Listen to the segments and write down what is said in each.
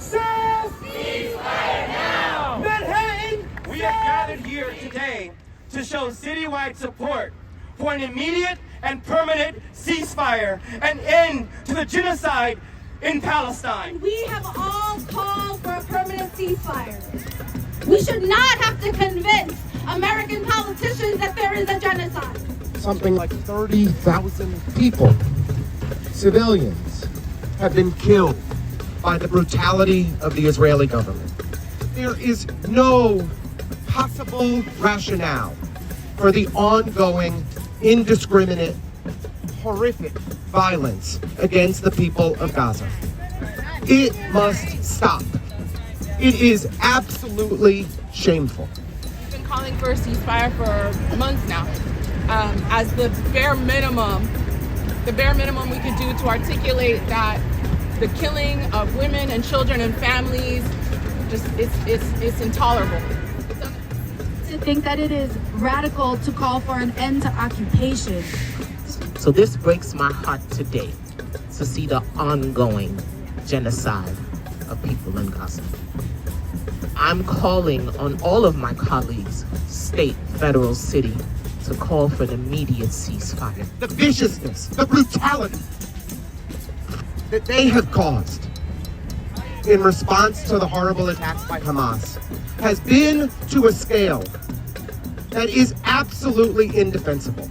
Ceasefire now! Manhattan! We have gathered here today to show citywide support for an immediate and permanent ceasefire and end to the genocide in Palestine. We have all called for a permanent ceasefire. We should not have to convince American politicians that there is a genocide. Something like 30,000 people, civilians, have been killed by the brutality of the Israeli government. There is no possible rationale for the ongoing, indiscriminate, horrific violence against the people of Gaza. It must stop. It is absolutely shameful. We've been calling for a ceasefire for months now, as the bare minimum we could do to articulate that the killing of women and children and families, it's intolerable. To think that it is radical to call for an end to occupation. So this breaks my heart today to see the ongoing genocide of people in Gaza. I'm calling on all of my colleagues, state, federal, city, to call for an immediate ceasefire. The viciousness, the brutality that they have caused in response to the horrible attacks by Hamas has been to a scale that is absolutely indefensible.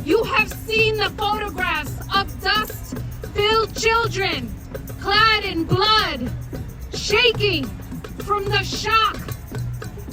You have seen the photographs of dust-filled children clad in blood, shaking from the shock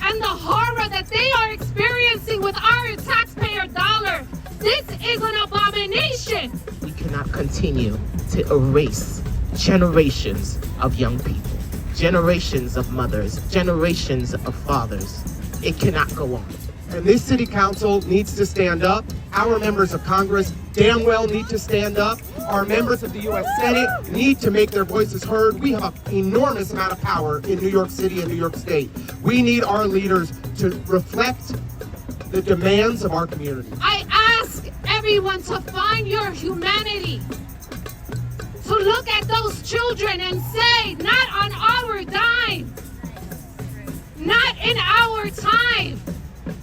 and the horror that they are experiencing with our taxpayer dollar. This is an abomination. We cannot continue to erase generations of young people, generations of mothers, generations of fathers. It cannot go on. And this city council needs to stand up. Our members of Congress damn well need to stand up. Our members of the U.S. Senate need to make their voices heard. We have an enormous amount of power in New York City and New York State. We need our leaders to reflect the demands of our community. I ask everyone to find your humanity, to look at those children and say, not on our dime, not in our time.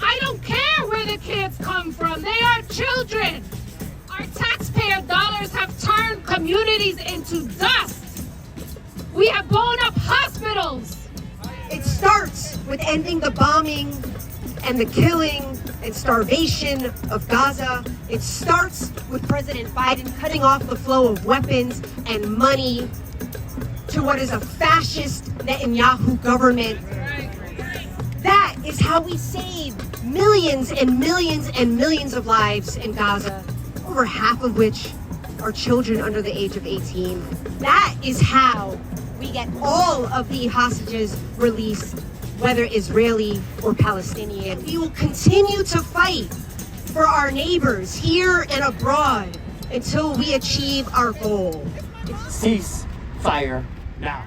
I don't care where the kids come from. They are children. Our taxpayer dollars have turned communities into dust. We have blown up hospitals. It starts with ending the bombing and the killing and starvation of Gaza. It starts with President Biden cutting off the flow of weapons and money to what is a fascist Netanyahu government. That is how we save millions and millions and millions of lives in Gaza, over half of which are children under the age of 18. That is how we get all of the hostages released, whether Israeli or Palestinian. We will continue to fight for our neighbors here and abroad until we achieve our goal. Ceasefire now.